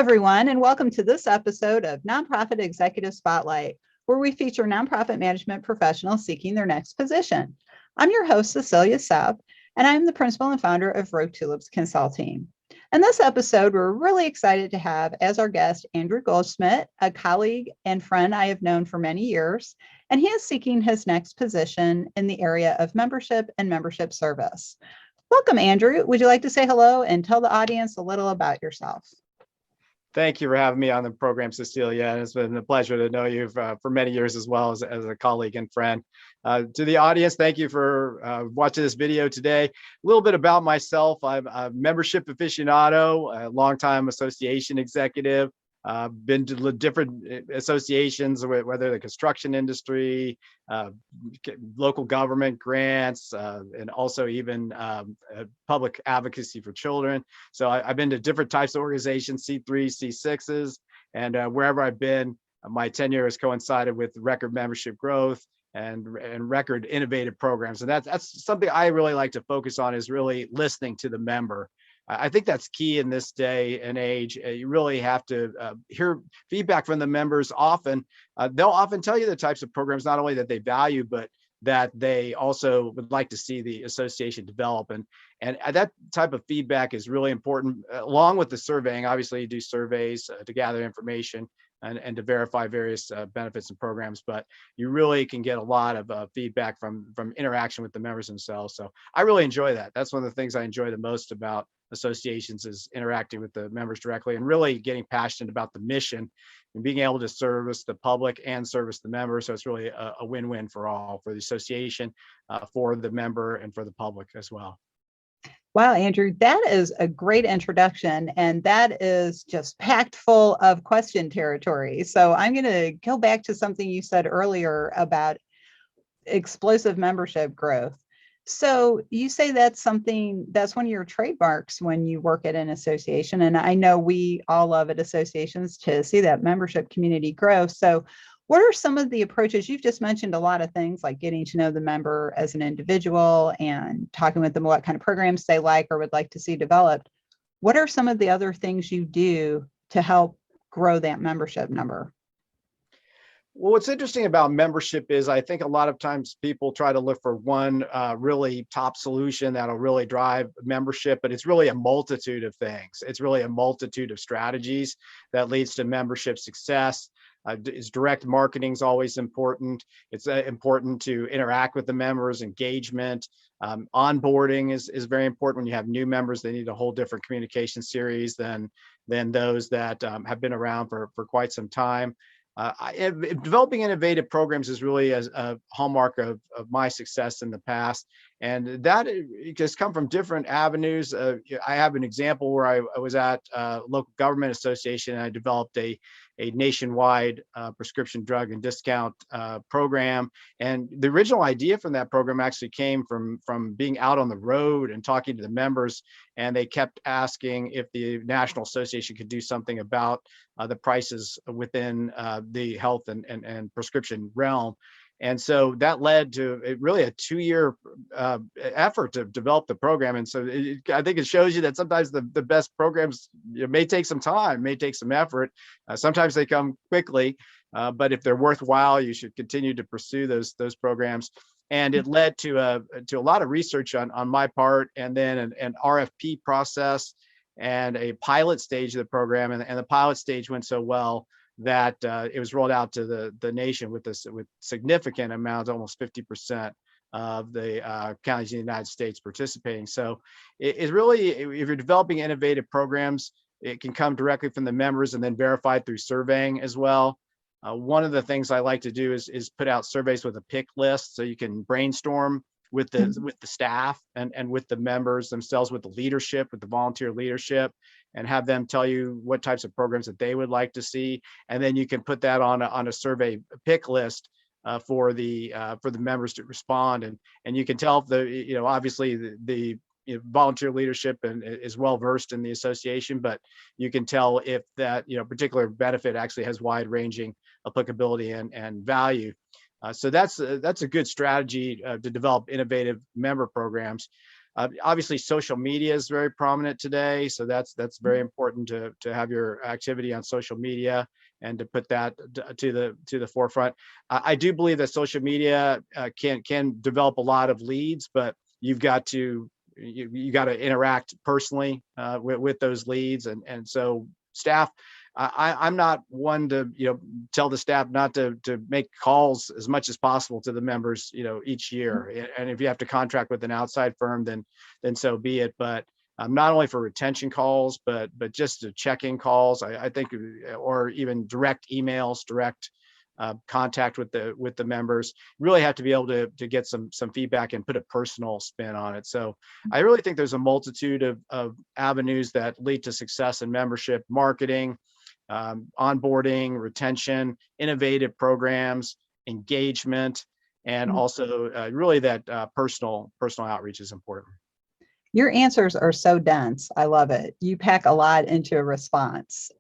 everyone, and welcome to this episode of Nonprofit Executive Spotlight, where we feature nonprofit management professionals seeking their next position. I'm your host, Cecilia Sepp, and I'm the principal and founder of Rogue Tulips Consulting. In this episode, we're really excited to have as our guest Andrew Goldschmidt, a colleague and friend I have known for many years, and he is seeking his next position in the area of membership and membership service. Welcome, Andrew. Would you like to say hello and tell the audience a little about yourself? Thank you for having me on the program, Cecilia. And it's been a pleasure to know you for many years as well as a colleague and friend. To the audience, thank you for watching this video today. A little bit about myself. I'm a membership aficionado, a longtime association executive. Been to different associations, whether the construction industry, local government grants, and also even public advocacy for children. So I've been to different types of organizations, C3, C6s, and wherever I've been, my tenure has coincided with record membership growth and record innovative programs. And that's something I really like to focus on, is really listening to the member. I think that's key in this day and age. You really have to hear feedback from the members often. They'll often tell you the types of programs, not only that they value, but that they also would like to see the association develop. And that type of feedback is really important, along with the surveying. Obviously, you do surveys to gather information and to verify various benefits and programs, but you really can get a lot of feedback from interaction with the members themselves. So I really enjoy that. That's one of the things I enjoy the most about associations, is interacting with the members directly and really getting passionate about the mission and being able to service the public and service the members. So it's really a win-win for all, for the association, for the member, and for the public as well. Wow, Andrew, that is a great introduction, and that is just packed full of question territory. So I'm going to go back to something you said earlier about explosive membership growth. So you say that's one of your trademarks when you work at an association. And I know we all love at associations to see that membership community grow. So what are some of the approaches? You've just mentioned a lot of things like getting to know the member as an individual and talking with them what kind of programs they like or would like to see developed. What are some of the other things you do to help grow that membership number? Well, what's interesting about membership is I think a lot of times people try to look for one really top solution that'll really drive membership, but it's really a multitude of things. It's really a multitude of strategies that leads to membership success. Direct marketing is always important. It's important to interact with the members, engagement. Onboarding is very important. When you have new members, they need a whole different communication series than those that have been around for quite some time. Developing innovative programs is really a hallmark of my success in the past, and that has come from different avenues. I have an example where I was at a local government association, and I developed a nationwide prescription drug and discount program. And the original idea from that program actually came from being out on the road and talking to the members. And they kept asking if the National Association could do something about the prices within the health and prescription realm. And so that led to really a 2-year effort to develop the program. And so I think it shows you that sometimes the best programs may take some time, may take some effort. Sometimes they come quickly, but if they're worthwhile, you should continue to pursue those programs. And it led to a lot of research on my part, and then an RFP process and a pilot stage of the program. And the pilot stage went so well that it was rolled out to the nation with significant amounts, almost 50% of the counties in the United States participating. So it really, if you're developing innovative programs, it can come directly from the members and then verified through surveying as well. One of the things I like to do is put out surveys with a pick list, so you can brainstorm with the staff and with the members themselves, with the leadership, with the volunteer leadership, and have them tell you what types of programs that they would like to see. And then you can put that on a survey pick list for the members to respond. And you can tell if obviously the volunteer leadership and is well versed in the association, but you can tell if that particular benefit actually has wide ranging applicability and value. So that's a good strategy to develop innovative member programs. Obviously, social media is very prominent today, so that's very important to have your activity on social media and to put that to the forefront. I do believe that social media can develop a lot of leads, but you've got to you got to interact personally with those leads, and so staff. I'm not one to tell the staff not to make calls as much as possible to the members each year, and if you have to contract with an outside firm, then so be it. But not only for retention calls, but just to check-in calls, I think, or even direct emails, direct contact with the members. Really have to be able to get some feedback and put a personal spin on it. So I really think there's a multitude of avenues that lead to success in membership: marketing, onboarding, retention, innovative programs, engagement, and also really that personal outreach is important. Your answers are so dense. I love it. You pack a lot into a response.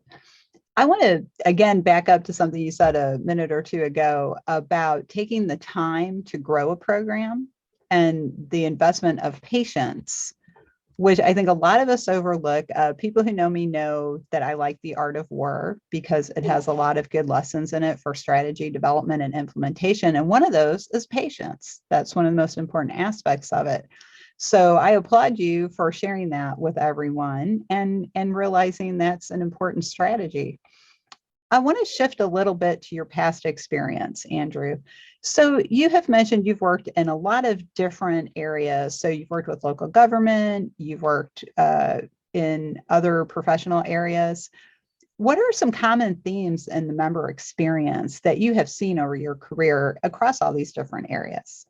I want to again back up to something you said a minute or two ago about taking the time to grow a program and the investment of patience, which I think a lot of us overlook. People who know me know that I like The Art of War because it has a lot of good lessons in it for strategy development and implementation. And one of those is patience. That's one of the most important aspects of it. So I applaud you for sharing that with everyone and realizing that's an important strategy. I want to shift a little bit to your past experience, Andrew. So you have mentioned you've worked in a lot of different areas. So you've worked with local government, you've worked in other professional areas. What are some common themes in the member experience that you have seen over your career across all these different areas?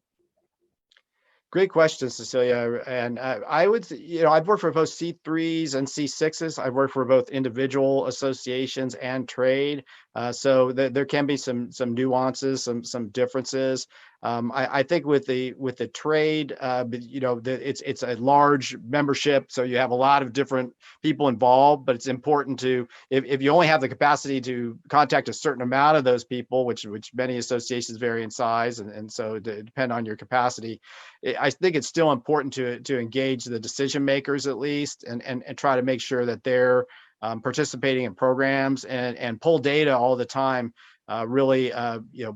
Great question, Cecilia. And I would, I've worked for both C3s and C6s. I've worked for both individual associations and trade. So there can be some nuances, some differences. I think with the trade, it's a large membership, so you have a lot of different people involved. But it's important to, if you only have the capacity to contact a certain amount of those people, which many associations vary in size, and so it depend on your capacity. I think it's still important to engage the decision makers at least, and try to make sure that they're participating in programs and pull data all the time. Really,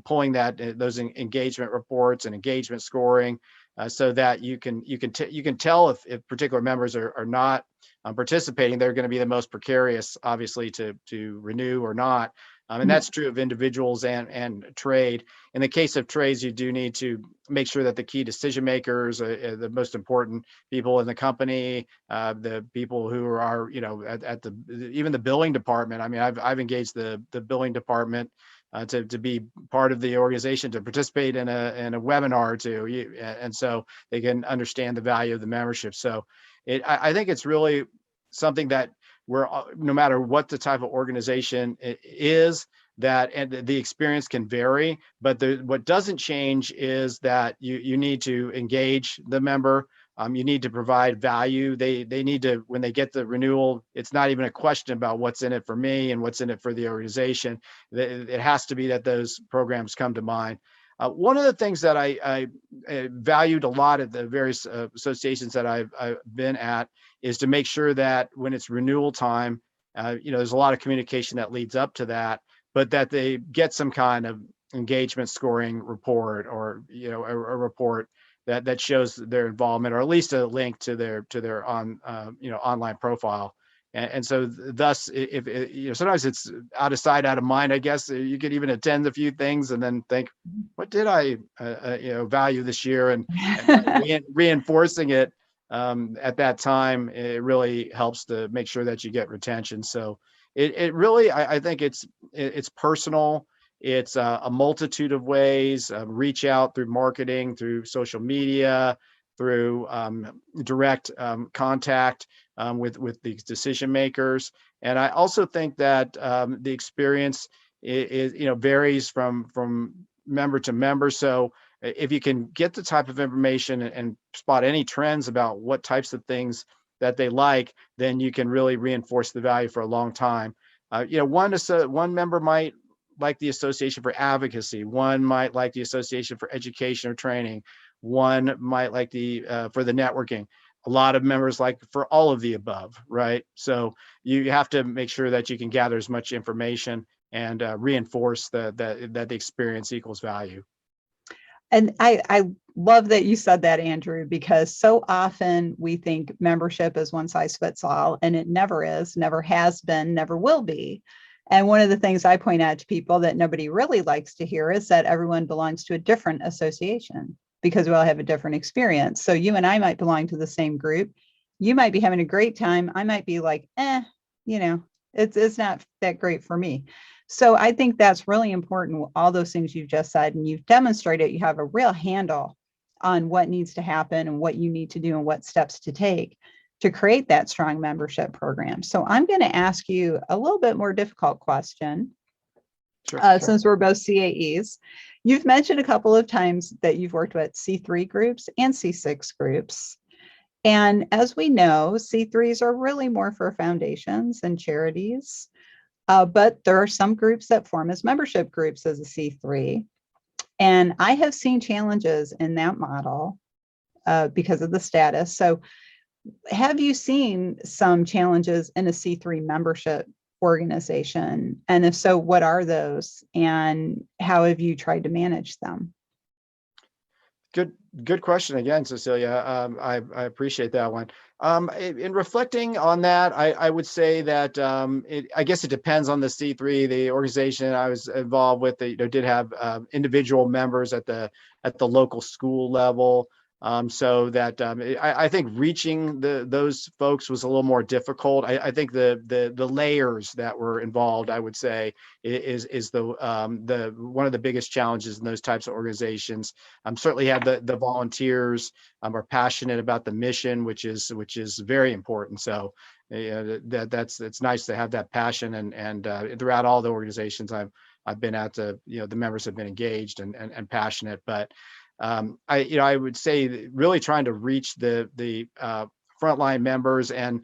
pulling those engagement reports and engagement scoring, so that you can tell if particular members are not participating. They're going to be the most precarious, obviously, to renew or not. And that's true of individuals and trade. In the case of trades, you do need to make sure that the key decision makers, the most important people in the company, the people who are, at even the billing department. I mean, I've engaged the billing department to be part of the organization, to participate in a webinar or two, and so they can understand the value of the membership. So I think it's really something that we're, no matter what the type of organization it is, and the experience can vary, but what doesn't change is that you need to engage the member. You need to provide value. They need to, when they get the renewal, it's not even a question about what's in it for me and what's in it for the organization. It has to be that those programs come to mind. One of the things that I valued a lot at the various associations that I've been at is to make sure that when it's renewal time, there's a lot of communication that leads up to that, but that they get some kind of engagement scoring report, or a report that shows their involvement, or at least a link to their online profile. And so thus, if sometimes it's out of sight, out of mind, I guess. You could even attend a few things and then think, what did I value this year, and reinforcing it at that time, it really helps to make sure that you get retention. So it really, I think it's personal. It's a multitude of ways. Reach out through marketing, through social media, through direct contact with these decision makers. And I also think that the experience is varies from member to member. So if you can get the type of information and spot any trends about what types of things that they like, then you can really reinforce the value for a long time. One member might like the association for advocacy, one might like the association for education or training, one might like for the networking. a lot of members like for all of the above, right? So you have to make sure that you can gather as much information and reinforce that the experience equals value. And I love that you said that, Andrew, because so often we think membership is one size fits all, and it never is, never has been, never will be. And one of the things I point out to people that nobody really likes to hear is that everyone belongs to a different association because we all have a different experience. So you and I might belong to the same group. You might be having a great time. I might be like, you know, it's not that great for me. So I think that's really important, all those things you've just said, and you've demonstrated you have a real handle on what needs to happen and what you need to do and what steps to take to create that strong membership program. So I'm going to ask you a little bit more difficult question. Sure. Since we're both CAEs. You've mentioned a couple of times that you've worked with C3 groups and C6 groups. And as we know, C3s are really more for foundations and charities. But there are some groups that form as membership groups as a C3. And I have seen challenges in that model because of the status. So have you seen some challenges in a C3 membership organization? And if so, what are those? And how have you tried to manage them? Good question again, Cecilia. I appreciate that one. In reflecting on that, I would say that I guess it depends on the C3. The organization I was involved with, did have individual members at the local school level. So that I think reaching those folks was a little more difficult. I think the layers that were involved, I would say, is the one of the biggest challenges in those types of organizations. Certainly have the volunteers are passionate about the mission, which is very important. So it's nice to have that passion, and throughout all the organizations I've been at, the members have been engaged and passionate. But I would say really trying to reach the frontline members, and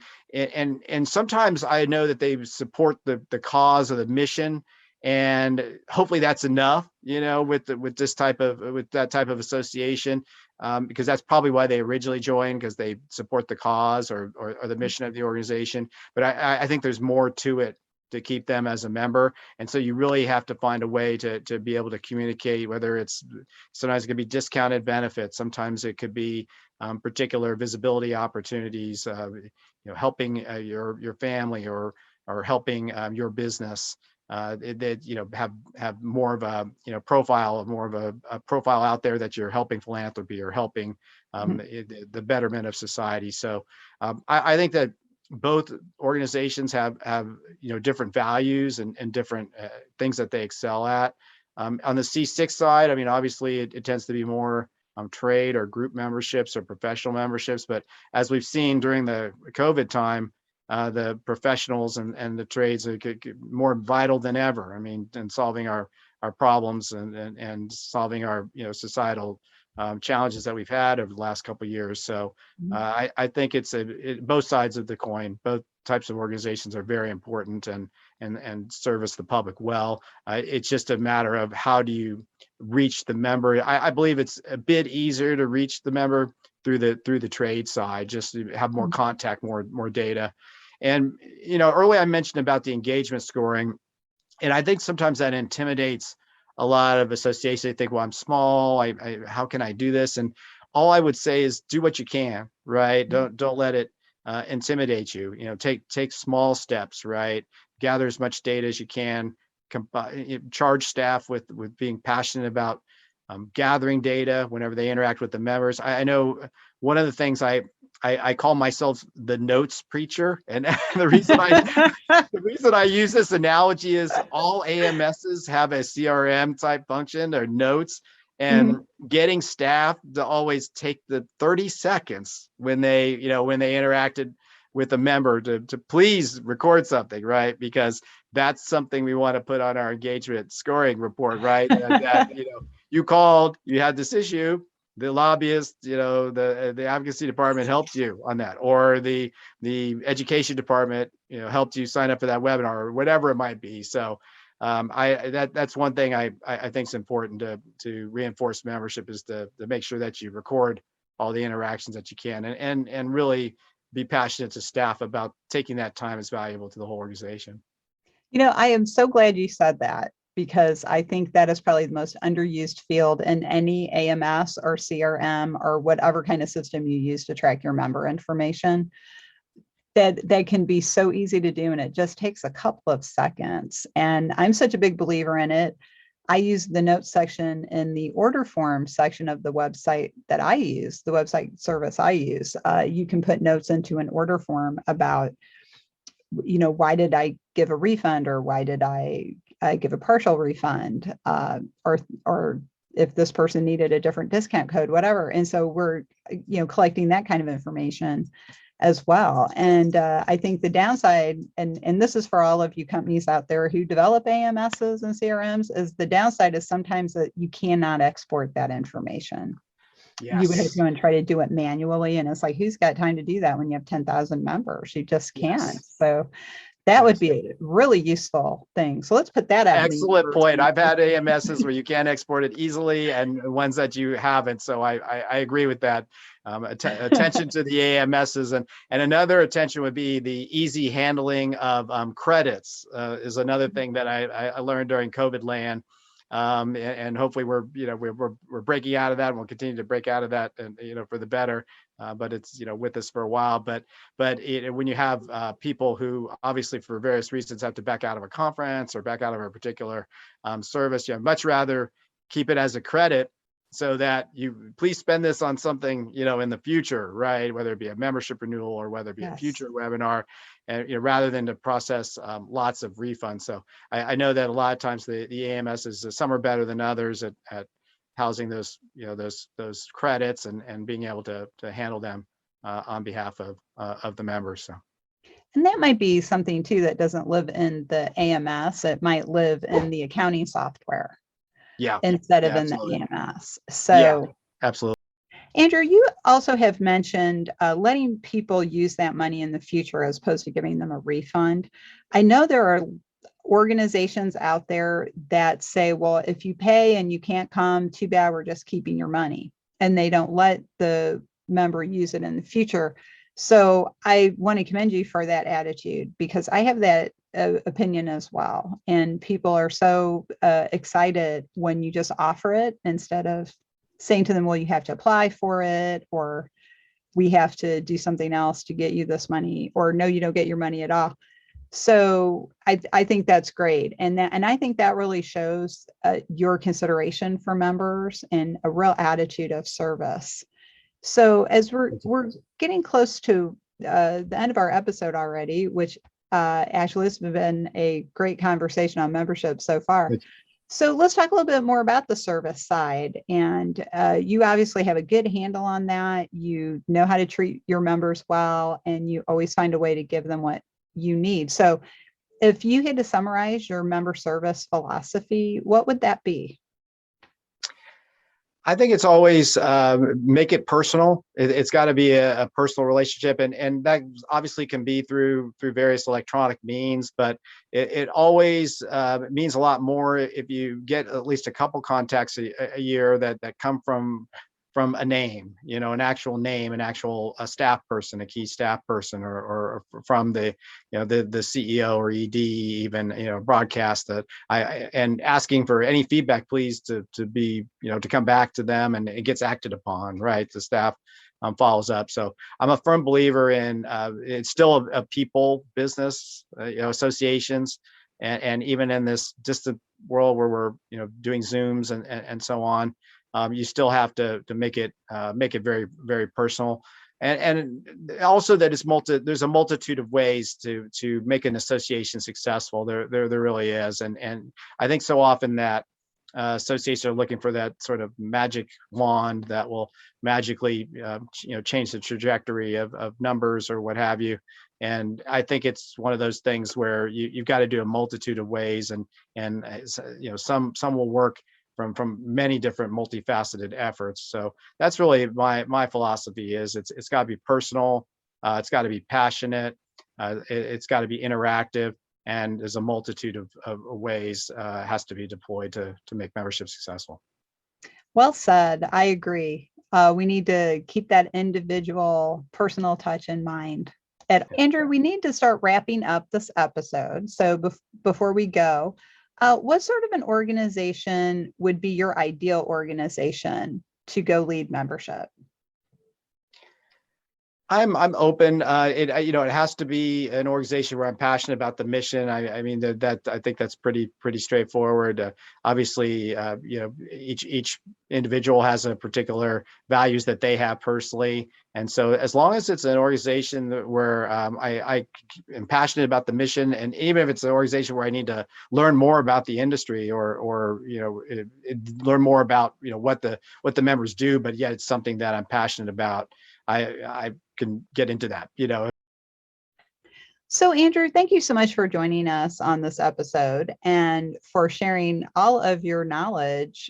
sometimes I know that they support the cause of the mission, and hopefully that's enough, with that type of association, because that's probably why they originally joined, because they support the cause or the mission of the organization. But I think there's more to it to keep them as a member. And so you really have to find a way to be able to communicate, whether it's sometimes it could be discounted benefits, sometimes it could be particular visibility opportunities, helping your family or helping your business. That have more of a profile, a profile out there that you're helping philanthropy or helping the betterment of society. So I think that both organizations have different values and different things that they excel at. On the C6 side, I mean, obviously it tends to be more trade or group memberships or professional memberships. But as we've seen during the COVID time, the professionals and the trades are more vital than ever. I mean, in solving our problems and solving our societal challenges that we've had over the last couple of years. So I think it's both sides of the coin. Both types of organizations are very important and service the public well. It's just a matter of how do you reach the member. I believe it's a bit easier to reach the member through the trade side, just to have more contact, more data. And earlier I mentioned about the engagement scoring, and I think sometimes that intimidates a lot of associations. They think, well, I'm small. How can I do this? And all I would say is do what you can, right? Don't let it intimidate you. Take small steps, right? Gather as much data as you can. Charge staff with being passionate about gathering data whenever they interact with the members. I know one of the things I call myself the notes preacher, and the reason I use this analogy is all AMSs have a CRM type function or notes, and getting staff to always take the 30 seconds when they interacted with a member to please record something, right? Because that's something we want to put on our engagement scoring report, right? that you called, you had this issue, the lobbyist, the advocacy department helped you on that, or the education department, helped you sign up for that webinar or whatever it might be. So that's one thing I think is important to reinforce membership, is to make sure that you record all the interactions that you can, and really be passionate to staff about taking that time as valuable to the whole organization. I am so glad you said that, because I think that is probably the most underused field in any AMS or CRM or whatever kind of system you use to track your member information. That can be so easy to do, and it just takes a couple of seconds. And I'm such a big believer in it. I use the notes section in the order form section of the website that I use, the website service I use. You can put notes into an order form about, why did I give a refund, or why did I give a partial refund, or if this person needed a different discount code, whatever. And so we're, collecting that kind of information as well. And I think the downside, and this is for all of you companies out there who develop AMSs and CRMs, is the downside is sometimes that you cannot export that information. You would have to Yes. go and try to do it manually. And it's like, who's got time to do that when you have 10,000 members? You just can't. Yes. So that would Yes. be a really useful thing. So let's put that out. Excellent point. I've had AMSs where you can export it easily, and ones that you haven't. So I agree with that. Attention to the AMSs, and another attention would be the easy handling of credits is another thing that I learned during COVID land. And hopefully we're breaking out of that, and we'll continue to break out of that, and for the better. But it's with us for a while. But when you have people who obviously for various reasons have to back out of a conference or back out of a particular service, you much rather keep it as a credit, so that you please spend this on something in the future, right? Whether it be a membership renewal or whether it be a future webinar, and rather than to process lots of refunds. So I know that a lot of times the AMS is some are better than others at housing those those credits and being able to handle them on behalf of the members. So. And that might be something too that doesn't live in the AMS. It might live in the accounting software. Yeah. Instead of Absolutely. in the AMS. So absolutely. Andrew, you also have mentioned letting people use that money in the future as opposed to giving them a refund. I know there are organizations out there that say, well, if you pay and you can't come, too bad, we're just keeping your money. And they don't let the member use it in the future. So I want to commend you for that attitude, because I have that opinion as well. And people are so excited when you just offer it, instead of saying to them, well, you have to apply for it, or we have to do something else to get you this money, or no, you don't get your money at all. So I think that's great. And I think that really shows your consideration for members and a real attitude of service. So as we're getting close to the end of our episode already, which actually has been a great conversation on membership so far. So let's talk a little bit more about the service side. And you obviously have a good handle on that. You know how to treat your members well, and you always find a way to give them what you need. So if you had to summarize your member service philosophy, what would that be? I think it's always make it personal. It's got to be a personal relationship, and that obviously can be through various electronic means. But it always means a lot more if you get at least a couple contacts a year that come from a name, an actual name, an actual staff person, a key staff person, or from the CEO or ED, even broadcast that and asking for any feedback, please, to be to come back to them, and it gets acted upon, right? The staff follows up. So I'm a firm believer in it's still a people business, associations, and even in this distant world where we're doing Zooms and so on. You still have to make it very, very personal, and also that there's a multitude of ways to make an association successful. There really is, and I think so often that associations are looking for that sort of magic wand that will magically change the trajectory of numbers or what have you. And I think it's one of those things where you've got to do a multitude of ways, and some will work from many different multifaceted efforts. So that's really my philosophy is it's got to be personal, it's got to be passionate, it's got to be interactive, and there's a multitude of ways has to be deployed to make membership successful. Well said. I agree. We need to keep that individual personal touch in mind. And Andrew, we need to start wrapping up this episode. So before we go, what sort of an organization would be your ideal organization to go lead membership? I'm open. It has to be an organization where I'm passionate about the mission. I mean that I think that's pretty straightforward. Obviously, each individual has a particular values that they have personally, and so as long as it's an organization where I am passionate about the mission, and even if it's an organization where I need to learn more about the industry or learn more about what the members do, but yet it's something that I'm passionate about. I can get into that. So, Andrew, thank you so much for joining us on this episode and for sharing all of your knowledge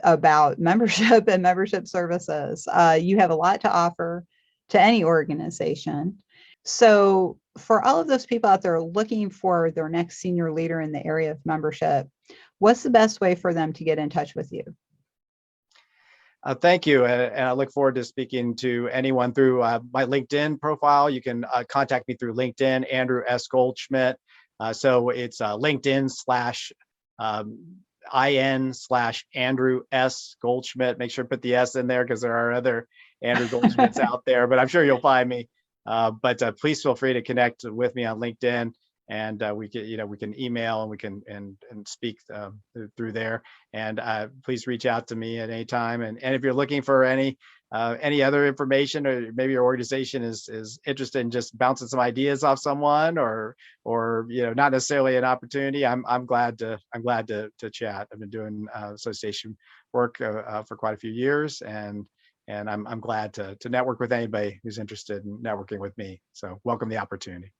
about membership and membership services. You have a lot to offer to any organization. So, for all of those people out there looking for their next senior leader in the area of membership, what's the best way for them to get in touch with you? Thank you. And I look forward to speaking to anyone through my LinkedIn profile. You can contact me through LinkedIn, Andrew S. Goldschmidt. So it's LinkedIn/IN/Andrew S. Goldschmidt. Make sure to put the S in there because there are other Andrew Goldschmidts out there, but I'm sure you'll find me. But please feel free to connect with me on LinkedIn. And we can email and we can speak through there. And please reach out to me at any time. And if you're looking for any other information, or maybe your organization is interested in just bouncing some ideas off someone, or not necessarily an opportunity, I'm glad to chat. I've been doing association work for quite a few years, and I'm glad to network with anybody who's interested in networking with me. So welcome the opportunity.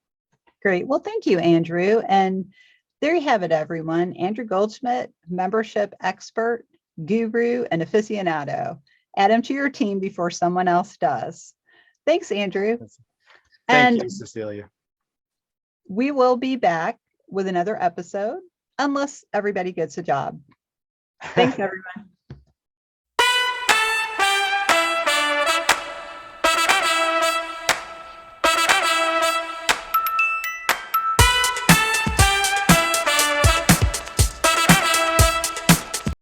Great. Well, thank you, Andrew. And there you have it, everyone. Andrew Goldschmidt, membership expert, guru, and aficionado. Add him to your team before someone else does. Thanks, Andrew. Thank you, Cecilia. We will be back with another episode, unless everybody gets a job. Thanks, everyone.